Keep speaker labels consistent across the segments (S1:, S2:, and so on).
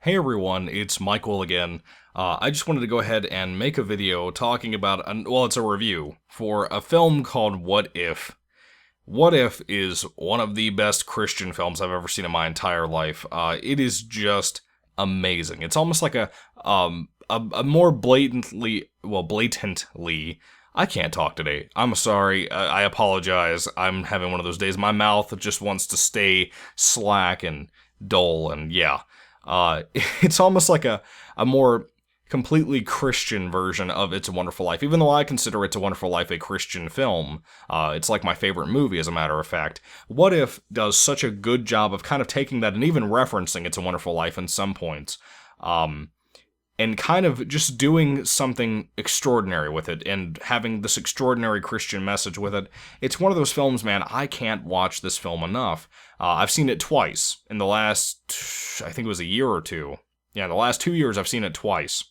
S1: Hey everyone, it's Michael again. I just wanted to go ahead and make a video talking about, it's a review for a film called What If. What If is one of the best Christian films I've ever seen in my entire life. It is just amazing. It's almost like a more blatantly, I can't talk today. I'm sorry. I apologize. I'm having one of those days. My mouth just wants to stay slack and dull, and yeah. It's almost like a more completely Christian version of It's a Wonderful Life. Even though I consider It's a Wonderful Life a Christian film, it's like my favorite movie, as a matter of fact. What If does such a good job of kind of taking that and even referencing It's a Wonderful Life in some points, and kind of just doing something extraordinary with it and having this extraordinary Christian message with it. It's one of those films, man, I can't watch this film enough. I've seen it twice in the last, I think it was a year or two. Yeah, the last 2 years I've seen it twice.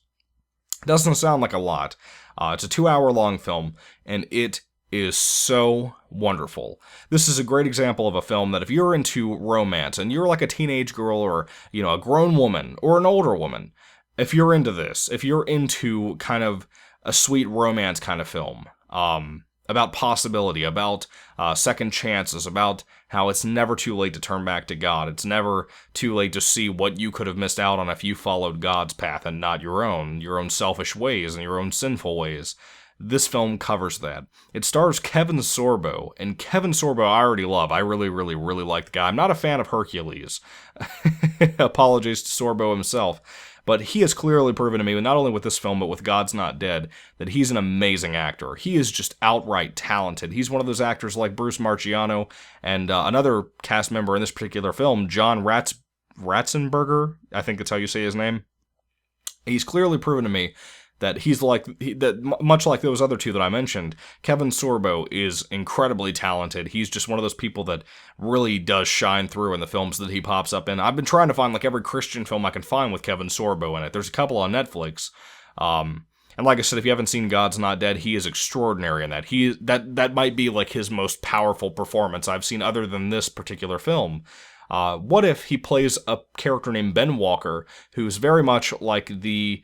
S1: Doesn't sound like a lot. It's a 2-hour-long film, and it is so wonderful. This is a great example of a film that if you're into romance, and you're like a teenage girl or, a grown woman or an older woman, if you're into this, if you're into kind of a sweet romance kind of film, about possibility, about second chances, about how it's never too late to turn back to God. It's never too late to see what you could have missed out on if you followed God's path and not your own selfish ways and your own sinful ways. This film covers that. It stars Kevin Sorbo, and Kevin Sorbo I already love. I really, really, really like the guy. I'm not a fan of Hercules. Apologies to Sorbo himself. But he has clearly proven to me, not only with this film, but with God's Not Dead, that he's an amazing actor. He is just outright talented. He's one of those actors like Bruce Marchiano and another cast member in this particular film, John Ratzenberger, I think that's how you say his name. He's clearly proven to me that much like those other two that I mentioned, Kevin Sorbo is incredibly talented. He's just one of those people that really does shine through in the films that he pops up in. I've been trying to find like every Christian film I can find with Kevin Sorbo in it. There's a couple on Netflix. And like I said, if you haven't seen God's Not Dead, he is extraordinary in that. That might be like his most powerful performance I've seen other than this particular film. What If he plays a character named Ben Walker, who's very much like the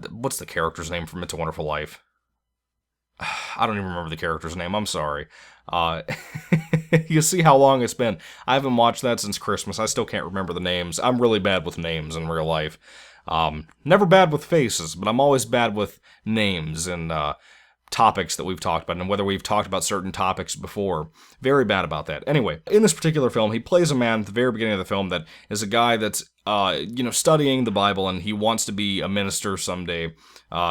S1: what's the character's name from It's a Wonderful Life? I don't even remember the character's name. I'm sorry. You see how long it's been. I haven't watched that since Christmas. I still can't remember the names. I'm really bad with names in real life. Never bad with faces, but I'm always bad with names and topics that we've talked about, and whether we've talked about certain topics before. Very bad about that. Anyway, in this particular film, he plays a man at the very beginning of the film that is a guy that's, studying the Bible, and he wants to be a minister someday.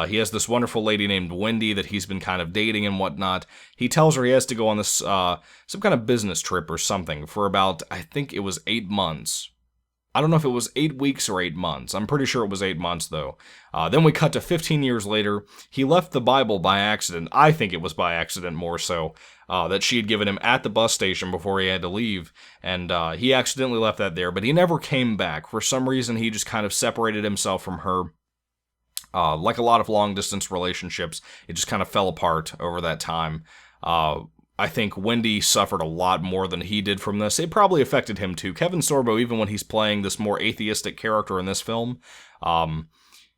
S1: He has this wonderful lady named Wendy that he's been kind of dating and whatnot. He tells her he has to go on this, some kind of business trip or something for about, I think it was 8 months. I don't know if it was 8 weeks or 8 months. I'm pretty sure it was 8 months, though. Then we cut to 15 years later. He left the Bible by accident. I think it was by accident more so, that she had given him at the bus station before he had to leave. And he accidentally left that there, but he never came back. For some reason, he just kind of separated himself from her. Like a lot of long-distance relationships, it just kind of fell apart over that time. I think Wendy suffered a lot more than he did from this. It probably affected him too. Kevin Sorbo, even when he's playing this more atheistic character in this film,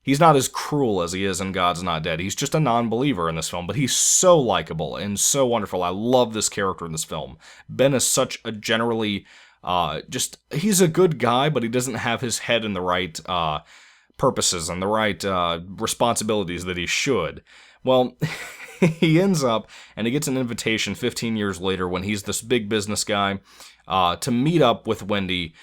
S1: he's not as cruel as he is in God's Not Dead. He's just a non-believer in this film, but he's so likable and so wonderful. I love this character in this film. Ben is such a generally, he's a good guy, but he doesn't have his head in the right purposes and the right responsibilities that he should. Well, he ends up, and he gets an invitation 15 years later when he's this big business guy, to meet up with Wendy,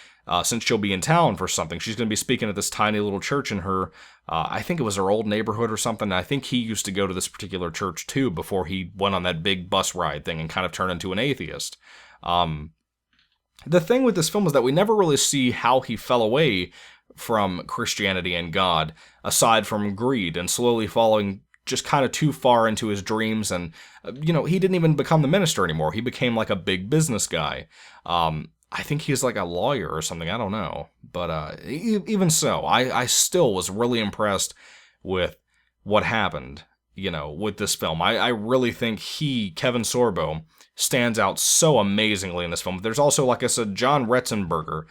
S1: since she'll be in town for something. She's going to be speaking at this tiny little church in her, I think it was her old neighborhood or something. I think he used to go to this particular church too before he went on that big bus ride thing and kind of turned into an atheist. The thing with this film is that we never really see how he fell away from Christianity and God, aside from greed and slowly following just kind of too far into his dreams, and, he didn't even become the minister anymore. He became like a big business guy. I think he's like a lawyer or something, I don't know. But even so, I still was really impressed with what happened, with this film. I really think Kevin Sorbo, stands out so amazingly in this film. There's also, like I said, John Ratzenberger,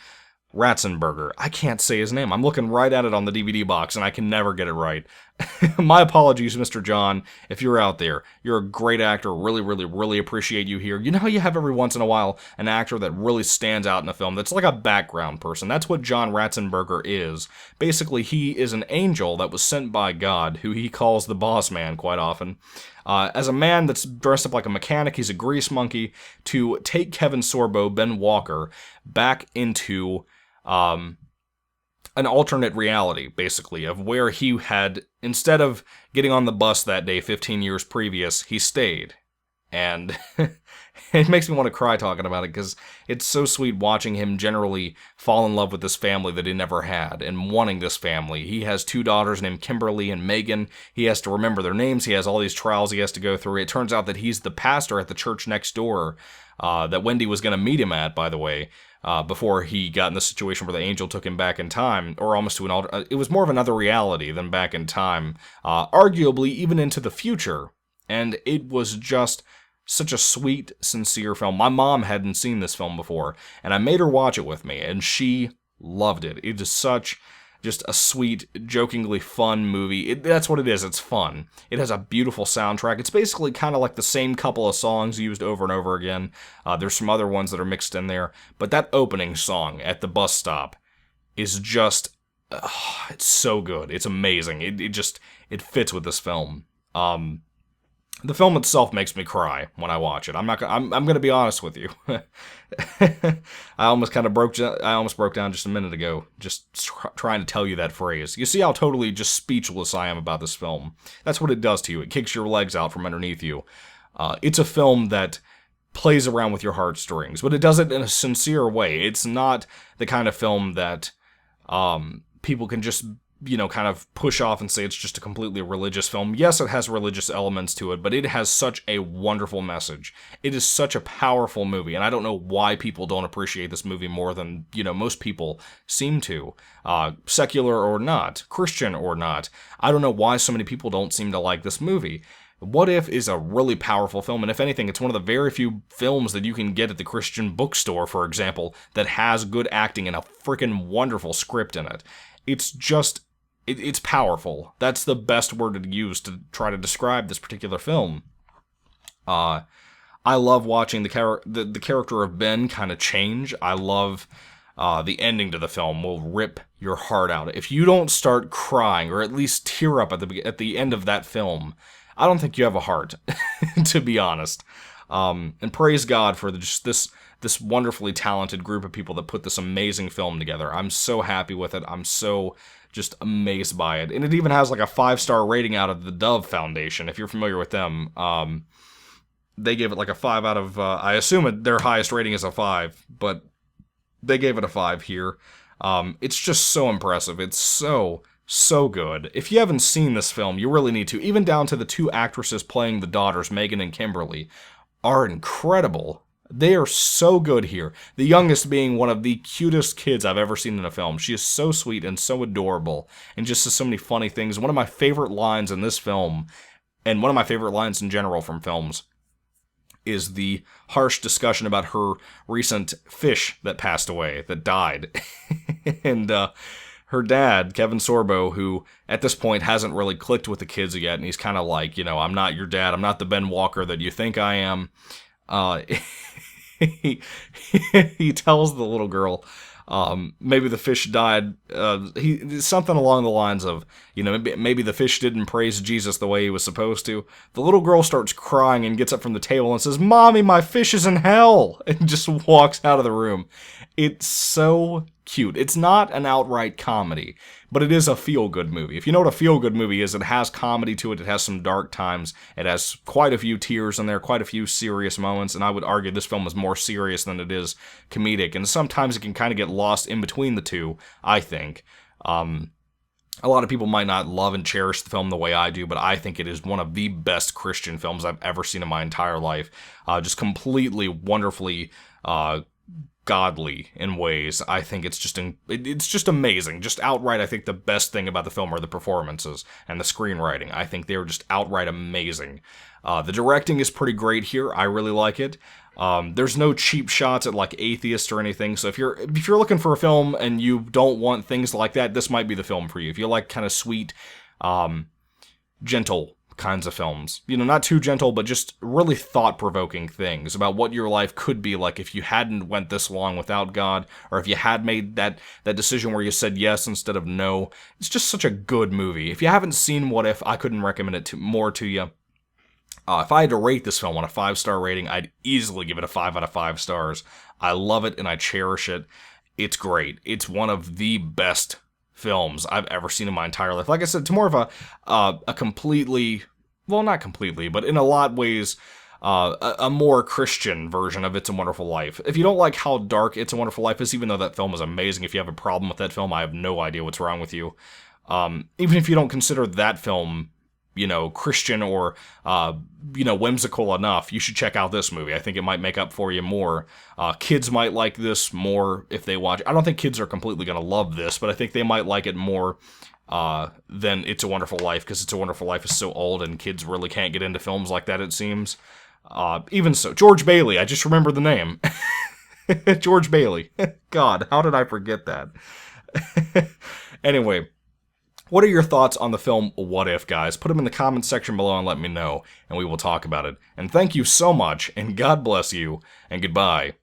S1: Ratzenberger. I can't say his name. I'm looking right at it on the DVD box, and I can never get it right. My apologies, Mr. John, if you're out there. You're a great actor. Really, really, really appreciate you here. You know how you have every once in a while an actor that really stands out in a film that's like a background person? That's what John Ratzenberger is. Basically, he is an angel that was sent by God, who he calls the boss man quite often. As a man that's dressed up like a mechanic, he's a grease monkey, to take Kevin Sorbo, Ben Walker, back into an alternate reality, basically, of where he had, instead of getting on the bus that day 15 years previous, he stayed. And it makes me want to cry talking about it, because it's so sweet watching him generally fall in love with this family that he never had, and wanting this family. He has 2 daughters named Kimberly and Megan. He has to remember their names. He has all these trials he has to go through. It turns out that he's the pastor at the church next door, that Wendy was going to meet him at, by the way. Before he got in the situation where the angel took him back in time, or almost to an it was more of another reality than back in time, arguably even into the future. And it was just such a sweet, sincere film. My mom hadn't seen this film before, and I made her watch it with me, and she loved it. It is such just a sweet, jokingly fun movie. That's what it is. It's fun. It has a beautiful soundtrack. It's basically kind of like the same couple of songs used over and over again. There's some other ones that are mixed in there. But that opening song at the bus stop is just... it's so good. It's amazing. It fits with this film. The film itself makes me cry when I watch it. I'm going to be honest with you. I almost broke down just a minute ago, just trying to tell you that phrase. You see how totally just speechless I am about this film. That's what it does to you. It kicks your legs out from underneath you. It's a film that plays around with your heartstrings, but it does it in a sincere way. It's not the kind of film that people can just kind of push off and say it's just a completely religious film. Yes, it has religious elements to it, but it has such a wonderful message. It is such a powerful movie, and I don't know why people don't appreciate this movie more than, most people seem to. Secular or not, Christian or not. I don't know why so many people don't seem to like this movie. What If is a really powerful film, and if anything, it's one of the very few films that you can get at the Christian bookstore, for example, that has good acting and a freaking wonderful script in it. It's just... It's powerful. That's the best word to use to try to describe this particular film. I love watching the character of Ben kind of change. I love the ending to the film. Will rip your heart out. If you don't start crying, or at least tear up at the end of that film, I don't think you have a heart, to be honest. And praise God for just this wonderfully talented group of people that put this amazing film together. I'm so happy with it. I'm so just amazed by it. And it even has like a 5-star rating out of the Dove Foundation, if you're familiar with them. They gave it like a 5 out of, I assume their highest rating is a 5, but they gave it a 5 here. It's just so impressive. It's so good. If you haven't seen this film, you really need to. Even down to the 2 actresses playing the daughters, Megan and Kimberly, are incredible. They are so good here. The youngest being one of the cutest kids I've ever seen in a film. She is so sweet and so adorable, and just says so many funny things. One of my favorite lines in this film, and one of my favorite lines in general from films, is the harsh discussion about her recent fish that passed away, that died. And her dad, Kevin Sorbo, who at this point hasn't really clicked with the kids yet, and he's kind of like, I'm not your dad, I'm not the Ben Walker that you think I am. He tells the little girl, maybe the fish died, something along the lines of, maybe the fish didn't praise Jesus the way he was supposed to. The little girl starts crying and gets up from the table and says, "Mommy, my fish is in hell," and just walks out of the room. It's so cute. It's not an outright comedy, but it is a feel-good movie. If you know what a feel-good movie is, it has comedy to it, it has some dark times, it has quite a few tears in there, quite a few serious moments, and I would argue this film is more serious than it is comedic, and sometimes it can kind of get lost in between the two, I think. A lot of people might not love and cherish the film the way I do, but I think it is one of the best Christian films I've ever seen in my entire life. Just completely, wonderfully godly in ways. I think it's just amazing. Just outright, I think the best thing about the film are the performances and the screenwriting. I think they're just outright amazing. The directing is pretty great here. I really like it. There's no cheap shots at like Atheist or anything. So if you're looking for a film and you don't want things like that, this might be the film for you. If you like kind of sweet, gentle kinds of films, not too gentle, but just really thought-provoking things about what your life could be like if you hadn't went this long without God, or if you had made that decision where you said yes instead of no. It's just such a good movie. If you haven't seen What If, I couldn't recommend it more to you. If I had to rate this film on a 5-star rating, I'd easily give it a 5 out of 5 stars. I love it and I cherish it. It's great. It's one of the best films I've ever seen in my entire life. Like I said, it's more of a completely, well, not completely, but in a lot of ways, a more Christian version of It's a Wonderful Life. If you don't like how dark It's a Wonderful Life is, even though that film is amazing, if you have a problem with that film, I have no idea what's wrong with you. Even if you don't consider that film, Christian or, whimsical enough, you should check out this movie. I think it might make up for you more. Kids might like this more if they watch. I don't think kids are completely going to love this, but I think they might like it more than It's a Wonderful Life, because It's a Wonderful Life is so old and kids really can't get into films like that, it seems. Even so, George Bailey, I just remember the name. George Bailey. God, how did I forget that? Anyway, what are your thoughts on the film What If, guys? Put them in the comments section below and let me know, and we will talk about it. And thank you so much, and God bless you, and goodbye.